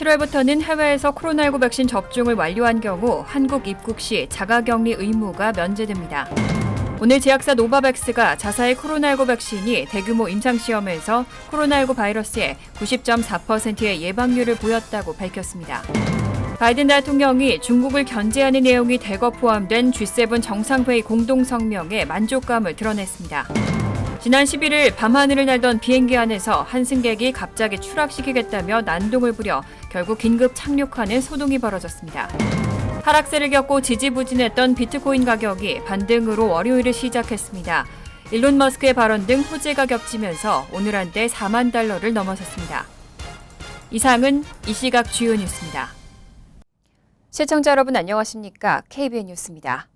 7월부터는 해외에서 코로나19 백신 접종을 완료한 경우 한국 입국 시 자가격리 의무가 면제됩니다. 오늘 제약사 노바백스가 자사의 코로나19 백신이 대규모 임상시험에서 코로나19 바이러스의 90.4%의 예방률을 보였다고 밝혔습니다. 바이든 대통령이 중국을 견제하는 내용이 대거 포함된 G7 정상회의 공동성명에 만족감을 드러냈습니다. 지난 11일 밤하늘을 날던 비행기 안에서 한 승객이 갑자기 추락시키겠다며 난동을 부려 결국 긴급 착륙하는 소동이 벌어졌습니다. 하락세를 겪고 지지부진했던 비트코인 가격이 반등으로 월요일을 시작했습니다. 일론 머스크의 발언 등 호재가 겹치면서 오늘 한때 4만 달러를 넘어섰습니다. 이상은 이 시각 주요 뉴스입니다. 시청자 여러분 안녕하십니까? KBN 뉴스입니다.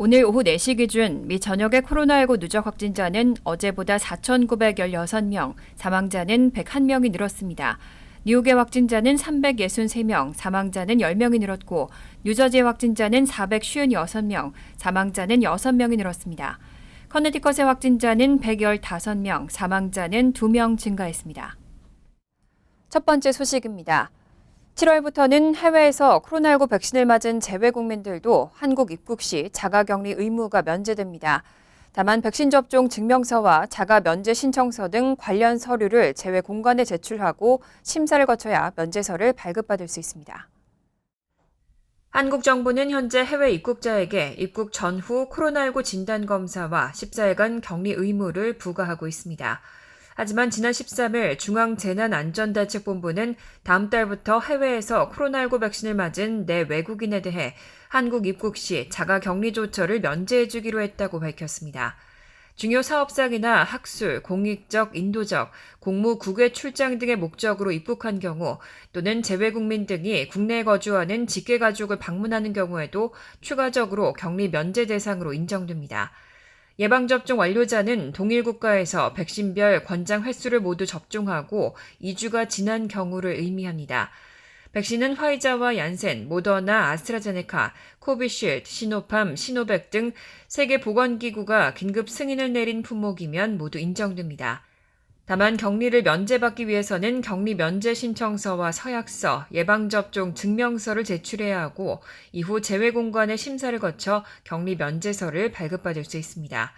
오늘 오후 4시 기준 미 전역의 코로나19 누적 확진자는 어제보다 4,916명, 사망자는 101명이 늘었습니다. 뉴욕의 확진자는 363명, 사망자는 10명이 늘었고 뉴저지의 확진자는 456명, 사망자는 6명이 늘었습니다. 커네티컷의 확진자는 115명, 사망자는 2명 증가했습니다. 첫 번째 소식입니다. 7월부터는 해외에서 코로나19 백신을 맞은 재외 국민들도 한국 입국 시 자가격리 의무가 면제됩니다. 다만 백신 접종 증명서와 자가 면제 신청서 등 관련 서류를 재외 공간에 제출하고 심사를 거쳐야 면제서를 발급받을 수 있습니다. 한국 정부는 현재 해외 입국자에게 입국 전후 코로나19 진단검사와 14일간 격리 의무를 부과하고 있습니다. 하지만 지난 13일 중앙재난안전대책본부는 다음 달부터 해외에서 코로나19 백신을 맞은 내 외국인에 대해 한국 입국 시 자가격리 조처를 면제해주기로 했다고 밝혔습니다. 중요 사업상이나 학술, 공익적, 인도적, 공무, 국외 출장 등의 목적으로 입국한 경우 또는 재외국민 등이 국내에 거주하는 직계가족을 방문하는 경우에도 추가적으로 격리 면제 대상으로 인정됩니다. 예방접종 완료자는 동일 국가에서 백신별 권장 횟수를 모두 접종하고 2주가 지난 경우를 의미합니다. 백신은 화이자와 얀센, 모더나, 아스트라제네카, 코비쉴드, 시노팜, 시노백 등 세계보건기구가 긴급 승인을 내린 품목이면 모두 인정됩니다. 다만 격리를 면제받기 위해서는 격리 면제 신청서와 서약서, 예방접종 증명서를 제출해야 하고 이후 재외공간의 심사를 거쳐 격리 면제서를 발급받을 수 있습니다.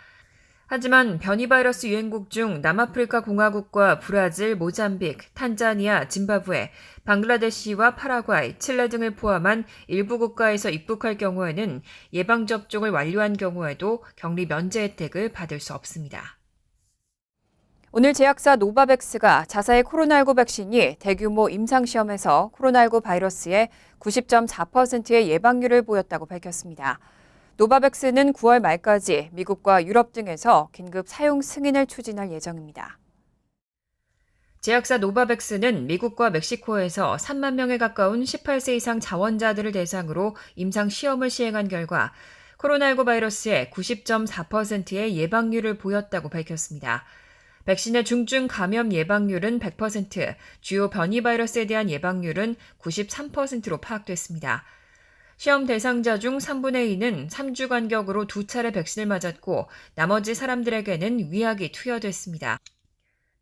하지만 변이 바이러스 유행국 중 남아프리카 공화국과 브라질, 모잠비크, 탄자니아, 짐바브웨, 방글라데시와 파라과이, 칠레 등을 포함한 일부 국가에서 입국할 경우에는 예방접종을 완료한 경우에도 격리 면제 혜택을 받을 수 없습니다. 오늘 제약사 노바백스가 자사의 코로나19 백신이 대규모 임상시험에서 코로나19 바이러스의 90.4%의 예방률을 보였다고 밝혔습니다. 노바백스는 9월 말까지 미국과 유럽 등에서 긴급 사용 승인을 추진할 예정입니다. 제약사 노바백스는 미국과 멕시코에서 3만 명에 가까운 18세 이상 자원자들을 대상으로 임상시험을 시행한 결과 코로나19 바이러스의 90.4%의 예방률을 보였다고 밝혔습니다. 백신의 중증 감염 예방률은 100%, 주요 변이 바이러스에 대한 예방률은 93%로 파악됐습니다. 시험 대상자 중 3분의 2는 3주 간격으로 2차례 백신을 맞았고 나머지 사람들에게는 위약이 투여됐습니다.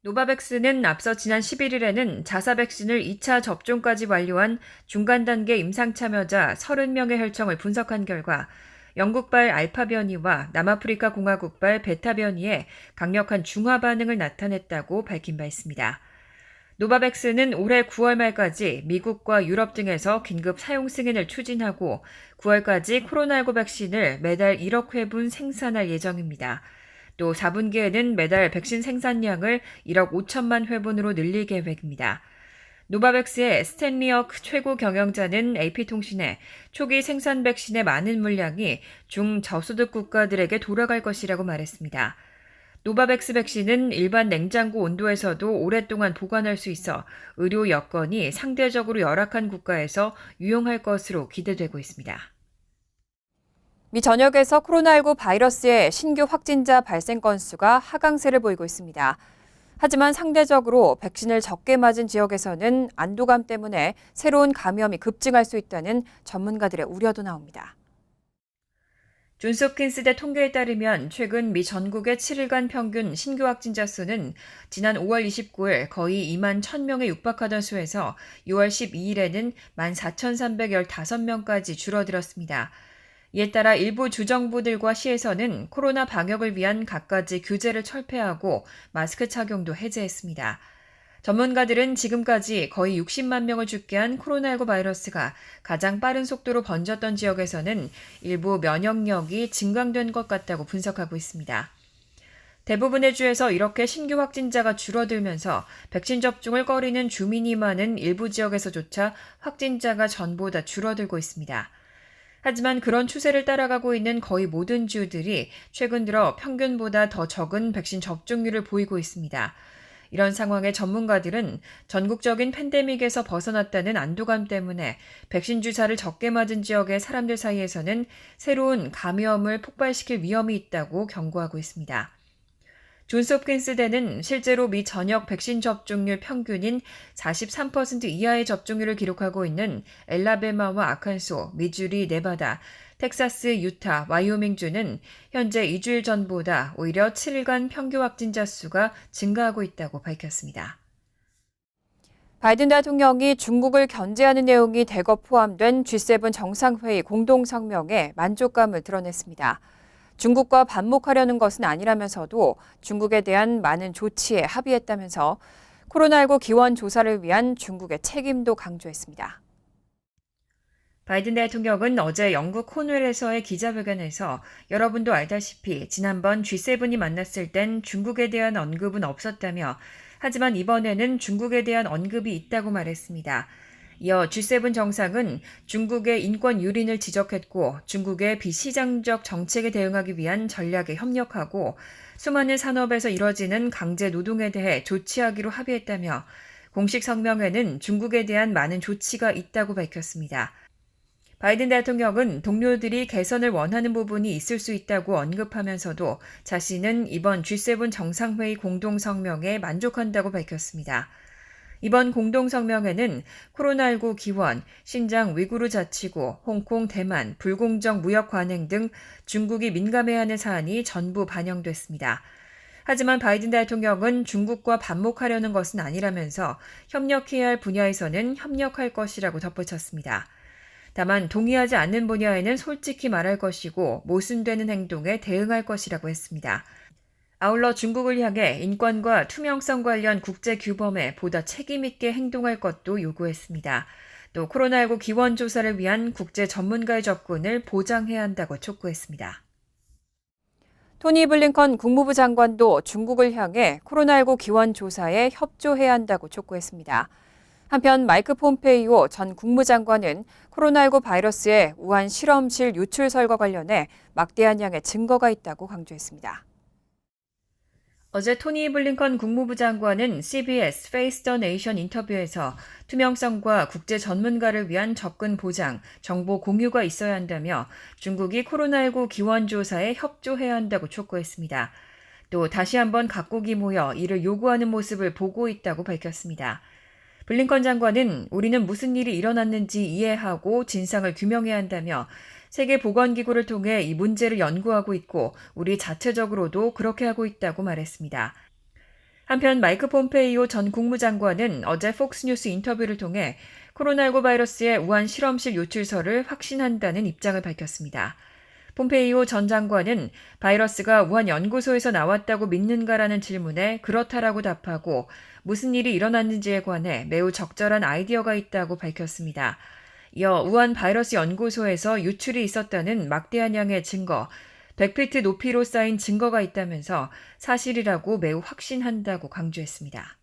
노바백스는 앞서 지난 11일에는 자사 백신을 2차 접종까지 완료한 중간 단계 임상 참여자 30명의 혈청을 분석한 결과 영국발 알파 변이와 남아프리카 공화국발 베타 변이에 강력한 중화 반응을 나타냈다고 밝힌 바 있습니다. 노바백스는 올해 9월 말까지 미국과 유럽 등에서 긴급 사용 승인을 추진하고 9월까지 코로나19 백신을 매달 1억 회분 생산할 예정입니다. 또 4분기에는 매달 백신 생산량을 1억 5천만 회분으로 늘릴 계획입니다. 노바백스의 스탠리억 최고 경영자는 AP통신에 초기 생산 백신의 많은 물량이 중저소득 국가들에게 돌아갈 것이라고 말했습니다. 노바백스 백신은 일반 냉장고 온도에서도 오랫동안 보관할 수 있어 의료 여건이 상대적으로 열악한 국가에서 유용할 것으로 기대되고 있습니다. 미 전역에서 코로나19 바이러스의 신규 확진자 발생 건수가 하강세를 보이고 있습니다. 하지만 상대적으로 백신을 적게 맞은 지역에서는 안도감 때문에 새로운 감염이 급증할 수 있다는 전문가들의 우려도 나옵니다. 존스홉킨스대 통계에 따르면 최근 미 전국의 7일간 평균 신규 확진자 수는 지난 5월 29일 거의 2만 1,000명에 육박하던 수에서 6월 12일에는 14,315명까지 줄어들었습니다. 이에 따라 일부 주정부들과 시에서는 코로나 방역을 위한 갖가지 규제를 철폐하고 마스크 착용도 해제했습니다. 전문가들은 지금까지 거의 60만 명을 죽게 한 코로나19 바이러스가 가장 빠른 속도로 번졌던 지역에서는 일부 면역력이 증강된 것 같다고 분석하고 있습니다. 대부분의 주에서 이렇게 신규 확진자가 줄어들면서 백신 접종을 꺼리는 주민이 많은 일부 지역에서조차 확진자가 전보다 줄어들고 있습니다. 하지만 그런 추세를 따라가고 있는 거의 모든 주들이 최근 들어 평균보다 더 적은 백신 접종률을 보이고 있습니다. 이런 상황에 전문가들은 전국적인 팬데믹에서 벗어났다는 안도감 때문에 백신 주사를 적게 맞은 지역의 사람들 사이에서는 새로운 감염을 폭발시킬 위험이 있다고 경고하고 있습니다. 존스홉킨스대는 실제로 미 전역 백신 접종률 평균인 43% 이하의 접종률을 기록하고 있는 엘라베마와 아칸소, 미주리, 네바다, 텍사스, 유타, 와이오밍주는 현재 2주일 전보다 오히려 7일간 평균 확진자 수가 증가하고 있다고 밝혔습니다. 바이든 대통령이 중국을 견제하는 내용이 대거 포함된 G7 정상회의 공동성명에 만족감을 드러냈습니다. 중국과 반목하려는 것은 아니라면서도 중국에 대한 많은 조치에 합의했다면서 코로나19 기원 조사를 위한 중국의 책임도 강조했습니다. 바이든 대통령은 어제 영국 코넬에서의 기자회견에서 여러분도 알다시피 지난번 G7이 만났을 땐 중국에 대한 언급은 없었다며 하지만 이번에는 중국에 대한 언급이 있다고 말했습니다. 이어 G7 정상은 중국의 인권 유린을 지적했고 중국의 비시장적 정책에 대응하기 위한 전략에 협력하고 수많은 산업에서 이뤄지는 강제 노동에 대해 조치하기로 합의했다며 공식 성명에는 중국에 대한 많은 조치가 있다고 밝혔습니다. 바이든 대통령은 동료들이 개선을 원하는 부분이 있을 수 있다고 언급하면서도 자신은 이번 G7 정상회의 공동성명에 만족한다고 밝혔습니다. 이번 공동성명에는 코로나19 기원, 신장 위구르 자치구, 홍콩, 대만, 불공정 무역 관행 등 중국이 민감해야 하는 사안이 전부 반영됐습니다. 하지만 바이든 대통령은 중국과 반목하려는 것은 아니라면서 협력해야 할 분야에서는 협력할 것이라고 덧붙였습니다. 다만 동의하지 않는 분야에는 솔직히 말할 것이고 모순되는 행동에 대응할 것이라고 했습니다. 아울러 중국을 향해 인권과 투명성 관련 국제 규범에 보다 책임 있게 행동할 것도 요구했습니다. 또 코로나19 기원 조사를 위한 국제 전문가의 접근을 보장해야 한다고 촉구했습니다. 토니 블링컨 국무부 장관도 중국을 향해 코로나19 기원 조사에 협조해야 한다고 촉구했습니다. 한편 마이크 폼페이오 전 국무장관은 코로나19 바이러스의 우한 실험실 유출설과 관련해 막대한 양의 증거가 있다고 강조했습니다. 어제 토니 블링컨 국무부 장관은 CBS Face the Nation 인터뷰에서 투명성과 국제 전문가를 위한 접근 보장, 정보 공유가 있어야 한다며 중국이 코로나19 기원 조사에 협조해야 한다고 촉구했습니다. 또 다시 한번 각국이 모여 이를 요구하는 모습을 보고 있다고 밝혔습니다. 블링컨 장관은 우리는 무슨 일이 일어났는지 이해하고 진상을 규명해야 한다며 세계보건기구를 통해 이 문제를 연구하고 있고 우리 자체적으로도 그렇게 하고 있다고 말했습니다. 한편 마이크 폼페이오 전 국무장관은 어제 폭스뉴스 인터뷰를 통해 코로나19 바이러스의 우한 실험실 유출설을 확신한다는 입장을 밝혔습니다. 폼페이오 전 장관은 바이러스가 우한 연구소에서 나왔다고 믿는가라는 질문에 그렇다라고 답하고 무슨 일이 일어났는지에 관해 매우 적절한 아이디어가 있다고 밝혔습니다. 이어 우한 바이러스 연구소에서 유출이 있었다는 막대한 양의 증거, 100피트 높이로 쌓인 증거가 있다면서 사실이라고 매우 확신한다고 강조했습니다.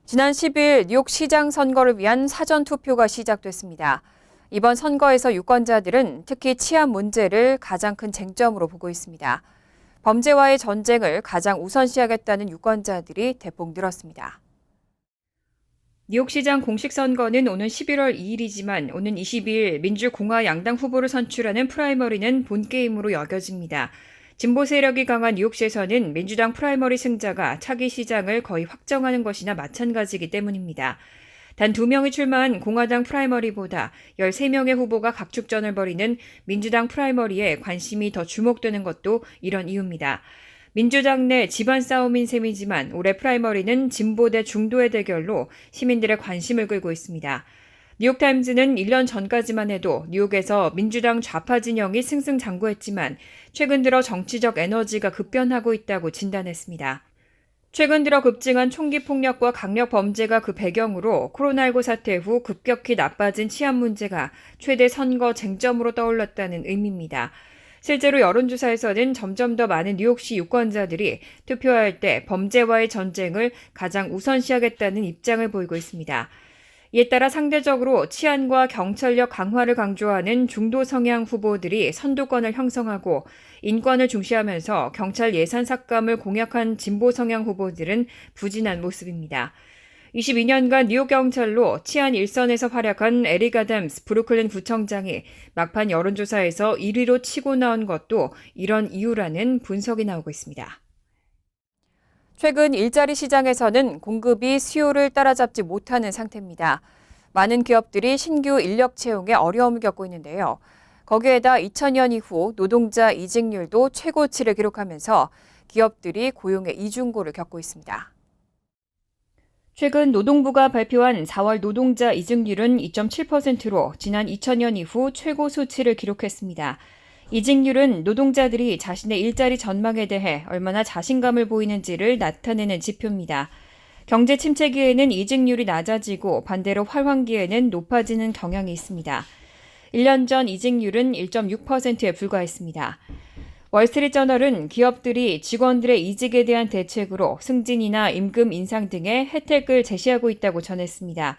지난 10일 뉴욕 시장 선거를 위한 사전투표가 시작됐습니다. 이번 선거에서 유권자들은 특히 치안 문제를 가장 큰 쟁점으로 보고 있습니다. 범죄와의 전쟁을 가장 우선시하겠다는 유권자들이 대폭 늘었습니다. 뉴욕시장 공식 선거는 오는 11월 2일이지만 오는 22일 민주공화 양당 후보를 선출하는 프라이머리는 본게임으로 여겨집니다. 진보 세력이 강한 뉴욕시에서는 민주당 프라이머리 승자가 차기 시장을 거의 확정하는 것이나 마찬가지이기 때문입니다. 단 2명이 출마한 공화당 프라이머리보다 13명의 후보가 각축전을 벌이는 민주당 프라이머리에 관심이 더 주목되는 것도 이런 이유입니다. 민주당 내 집안 싸움인 셈이지만 올해 프라이머리는 진보 대 중도의 대결로 시민들의 관심을 끌고 있습니다. 뉴욕타임즈는 1년 전까지만 해도 뉴욕에서 민주당 좌파 진영이 승승장구했지만 최근 들어 정치적 에너지가 급변하고 있다고 진단했습니다. 최근 들어 급증한 총기 폭력과 강력 범죄가 그 배경으로 코로나19 사태 후 급격히 나빠진 치안 문제가 최대 선거 쟁점으로 떠올랐다는 의미입니다. 실제로 여론조사에서는 점점 더 많은 뉴욕시 유권자들이 투표할 때 범죄와의 전쟁을 가장 우선시하겠다는 입장을 보이고 있습니다. 이에 따라 상대적으로 치안과 경찰력 강화를 강조하는 중도 성향 후보들이 선두권을 형성하고 인권을 중시하면서 경찰 예산 삭감을 공약한 진보 성향 후보들은 부진한 모습입니다. 22년간 뉴욕 경찰로 치안 일선에서 활약한 에릭 아담스 브루클린 구청장이 막판 여론조사에서 1위로 치고 나온 것도 이런 이유라는 분석이 나오고 있습니다. 최근 일자리 시장에서는 공급이 수요를 따라잡지 못하는 상태입니다. 많은 기업들이 신규 인력 채용에 어려움을 겪고 있는데요. 거기에다 2000년 이후 노동자 이직률도 최고치를 기록하면서 기업들이 고용의 이중고를 겪고 있습니다. 최근 노동부가 발표한 4월 노동자 이직률은 2.7%로 지난 2000년 이후 최고 수치를 기록했습니다. 이직률은 노동자들이 자신의 일자리 전망에 대해 얼마나 자신감을 보이는지를 나타내는 지표입니다. 경제 침체기에는 이직률이 낮아지고 반대로 활황기에는 높아지는 경향이 있습니다. 1년 전 이직률은 1.6%에 불과했습니다. 월스트리트저널은 기업들이 직원들의 이직에 대한 대책으로 승진이나 임금 인상 등의 혜택을 제시하고 있다고 전했습니다.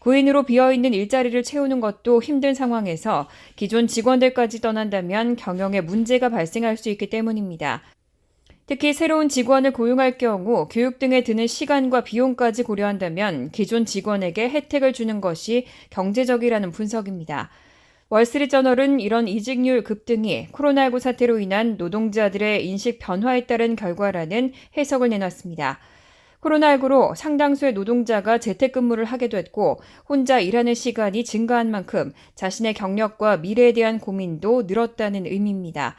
구인으로 비어있는 일자리를 채우는 것도 힘든 상황에서 기존 직원들까지 떠난다면 경영에 문제가 발생할 수 있기 때문입니다. 특히 새로운 직원을 고용할 경우 교육 등에 드는 시간과 비용까지 고려한다면 기존 직원에게 혜택을 주는 것이 경제적이라는 분석입니다. 월스트리트저널은 이런 이직률 급등이 코로나19 사태로 인한 노동자들의 인식 변화에 따른 결과라는 해석을 내놨습니다. 코로나19로 상당수의 노동자가 재택근무를 하게 됐고 혼자 일하는 시간이 증가한 만큼 자신의 경력과 미래에 대한 고민도 늘었다는 의미입니다.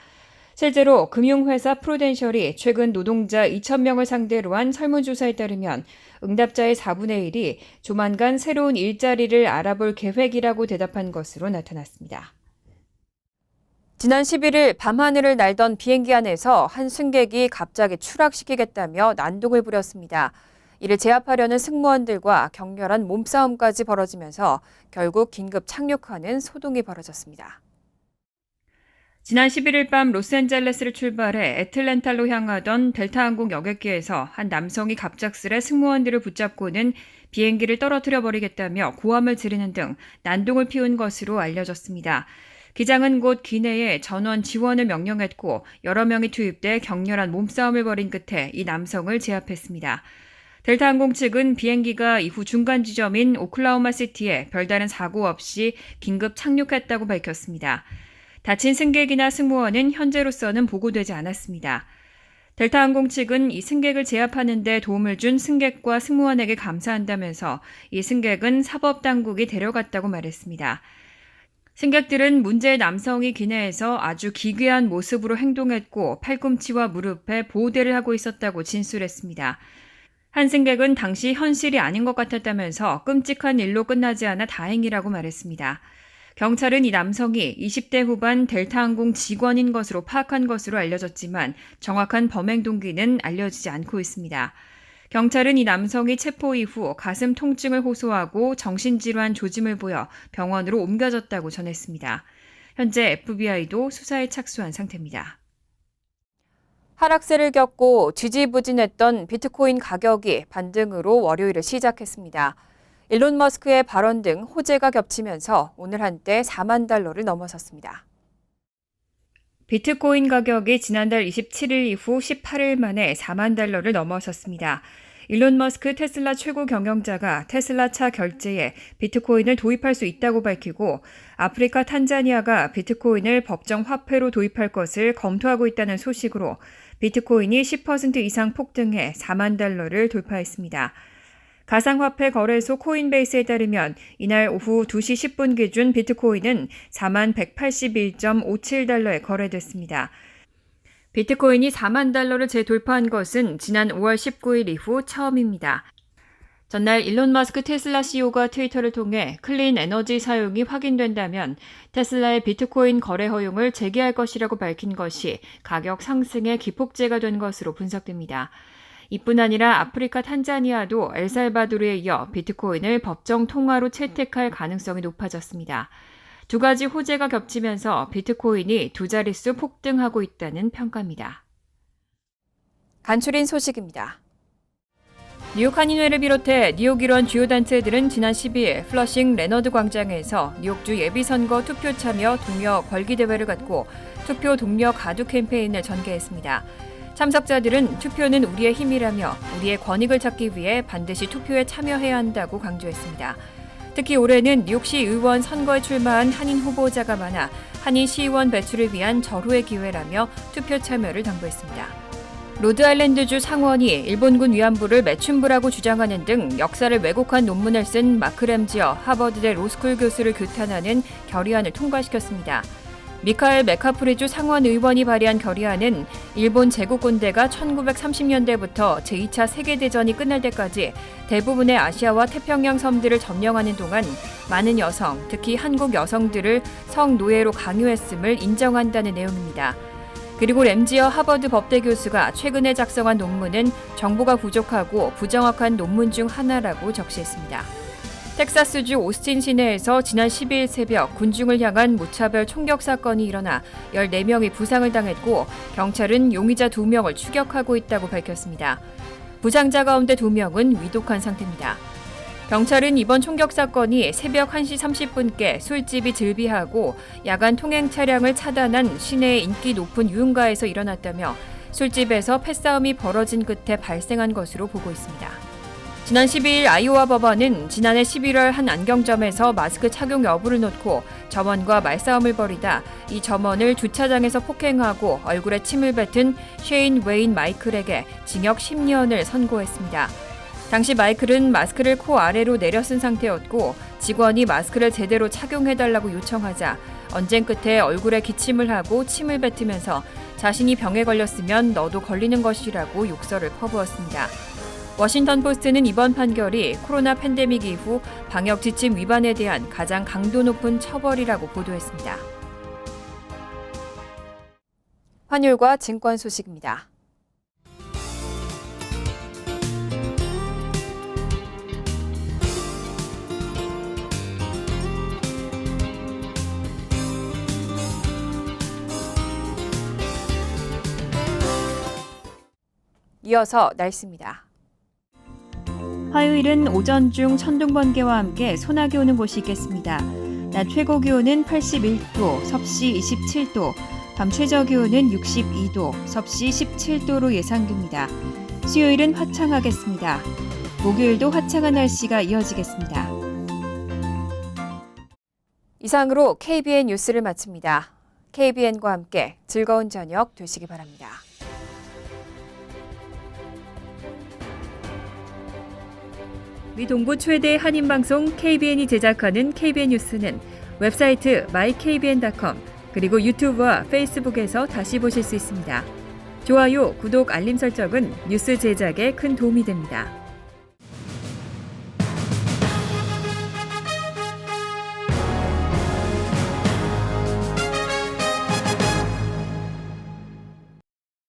실제로 금융회사 프루덴셜이 최근 노동자 2,000명을 상대로 한 설문조사에 따르면 응답자의 4분의 1이 조만간 새로운 일자리를 알아볼 계획이라고 대답한 것으로 나타났습니다. 지난 11일 밤하늘을 날던 비행기 안에서 한 승객이 갑자기 추락시키겠다며 난동을 부렸습니다. 이를 제압하려는 승무원들과 격렬한 몸싸움까지 벌어지면서 결국 긴급 착륙하는 소동이 벌어졌습니다. 지난 11일 밤 로스앤젤레스를 출발해 애틀랜타로 향하던 델타항공 여객기에서 한 남성이 갑작스레 승무원들을 붙잡고는 비행기를 떨어뜨려 버리겠다며 고함을 지르는 등 난동을 피운 것으로 알려졌습니다. 기장은 곧 기내에 전원 지원을 명령했고 여러 명이 투입돼 격렬한 몸싸움을 벌인 끝에 이 남성을 제압했습니다. 델타항공 측은 비행기가 이후 중간 지점인 오클라호마시티에 별다른 사고 없이 긴급 착륙했다고 밝혔습니다. 다친 승객이나 승무원은 현재로서는 보고되지 않았습니다. 델타항공 측은 이 승객을 제압하는 데 도움을 준 승객과 승무원에게 감사한다면서 이 승객은 사법당국이 데려갔다고 말했습니다. 승객들은 문제의 남성이 기내에서 아주 기괴한 모습으로 행동했고 팔꿈치와 무릎에 보호대를 하고 있었다고 진술했습니다. 한 승객은 당시 현실이 아닌 것 같았다면서 끔찍한 일로 끝나지 않아 다행이라고 말했습니다. 경찰은 이 남성이 20대 후반 델타항공 직원인 것으로 파악한 것으로 알려졌지만 정확한 범행 동기는 알려지지 않고 있습니다. 경찰은 이 남성이 체포 이후 가슴 통증을 호소하고 정신질환 조짐을 보여 병원으로 옮겨졌다고 전했습니다. 현재 FBI도 수사에 착수한 상태입니다. 하락세를 겪고 지지부진했던 비트코인 가격이 반등으로 월요일을 시작했습니다. 일론 머스크의 발언 등 호재가 겹치면서 오늘 한때 4만 달러를 넘어섰습니다. 비트코인 가격이 지난달 27일 이후 18일 만에 4만 달러를 넘어섰습니다. 일론 머스크 테슬라 최고 경영자가 테슬라 차 결제에 비트코인을 도입할 수 있다고 밝히고 아프리카 탄자니아가 비트코인을 법정 화폐로 도입할 것을 검토하고 있다는 소식으로 비트코인이 10% 이상 폭등해 4만 달러를 돌파했습니다. 가상화폐 거래소 코인베이스에 따르면 이날 오후 2시 10분 기준 비트코인은 4181.57달러에 거래됐습니다. 비트코인이 4만 달러를 재돌파한 것은 지난 5월 19일 이후 처음입니다. 전날 일론 머스크 테슬라 CEO가 트위터를 통해 클린 에너지 사용이 확인된다면 테슬라의 비트코인 거래 허용을 재개할 것이라고 밝힌 것이 가격 상승의 기폭제가 된 것으로 분석됩니다. 이뿐 아니라 아프리카 탄자니아도 엘살바도르에 이어 비트코인을 법정 통화로 채택할 가능성이 높아졌습니다. 두 가지 호재가 겹치면서 비트코인이 두 자릿수 폭등하고 있다는 평가입니다. 간추린 소식입니다. 뉴욕 한인회를 비롯해 뉴욕 일원 주요 단체들은 지난 12일 플러싱 레너드 광장에서 뉴욕주 예비선거 투표 참여 동료 걸기 대회를 갖고 투표 동료 가두 캠페인을 전개했습니다. 참석자들은 투표는 우리의 힘이라며 우리의 권익을 찾기 위해 반드시 투표에 참여해야 한다고 강조했습니다. 특히 올해는 뉴욕시 의원 선거에 출마한 한인 후보자가 많아 한인 시의원 배출을 위한 절호의 기회라며 투표 참여를 당부했습니다. 로드아일랜드주 상원이 일본군 위안부를 매춘부라고 주장하는 등 역사를 왜곡한 논문을 쓴 마크 램지어 하버드대 로스쿨 교수를 규탄하는 결의안을 통과시켰습니다. 미카엘 메카프리주 상원 의원이 발의한 결의안은 일본 제국군대가 1930년대부터 제2차 세계대전이 끝날 때까지 대부분의 아시아와 태평양 섬들을 점령하는 동안 많은 여성, 특히 한국 여성들을 성노예로 강요했음을 인정한다는 내용입니다. 그리고 램지어 하버드 법대 교수가 최근에 작성한 논문은 정보가 부족하고 부정확한 논문 중 하나라고 적시했습니다. 텍사스주 오스틴 시내에서 지난 12일 새벽 군중을 향한 무차별 총격 사건이 일어나 14명이 부상을 당했고 경찰은 용의자 2명을 추격하고 있다고 밝혔습니다. 부상자 가운데 2명은 위독한 상태입니다. 경찰은 이번 총격 사건이 새벽 1시 30분께 술집이 즐비하고 야간 통행 차량을 차단한 시내의 인기 높은 유흥가에서 일어났다며 술집에서 패싸움이 벌어진 끝에 발생한 것으로 보고 있습니다. 지난 12일 아이오와 법원은 지난해 11월 한 안경점에서 마스크 착용 여부를 놓고 점원과 말싸움을 벌이다 이 점원을 주차장에서 폭행하고 얼굴에 침을 뱉은 셰인 웨인 마이클에게 징역 10년을 선고했습니다. 당시 마이클은 마스크를 코 아래로 내려 쓴 상태였고 직원이 마스크를 제대로 착용해달라고 요청하자 언쟁 끝에 얼굴에 기침을 하고 침을 뱉으면서 자신이 병에 걸렸으면 너도 걸리는 것이라고 욕설을 퍼부었습니다. 워싱턴 포스트는 이번 판결이 코로나 팬데믹 이후 방역 지침 위반에 대한 가장 강도 높은 처벌이라고 보도했습니다. 환율과 증권 소식입니다. 이어서 날씨입니다. 화요일은 오전 중 천둥 번개와 함께 소나기 오는 곳이 있겠습니다. 낮 최고 기온은 81도, 섭씨 27도, 밤 최저 기온은 62도, 섭씨 17도로 예상됩니다. 수요일은 화창하겠습니다. 목요일도 화창한 날씨가 이어지겠습니다. 이상으로 KBN 뉴스를 마칩니다. KBN과 함께 즐거운 저녁 되시기 바랍니다. 미 동부 최대 한인방송 KBN이 제작하는 KBN 뉴스는 웹사이트 mykbn.com 그리고 유튜브와 페이스북에서 다시 보실 수 있습니다. 좋아요, 구독, 알림 설정은 뉴스 제작에 큰 도움이 됩니다.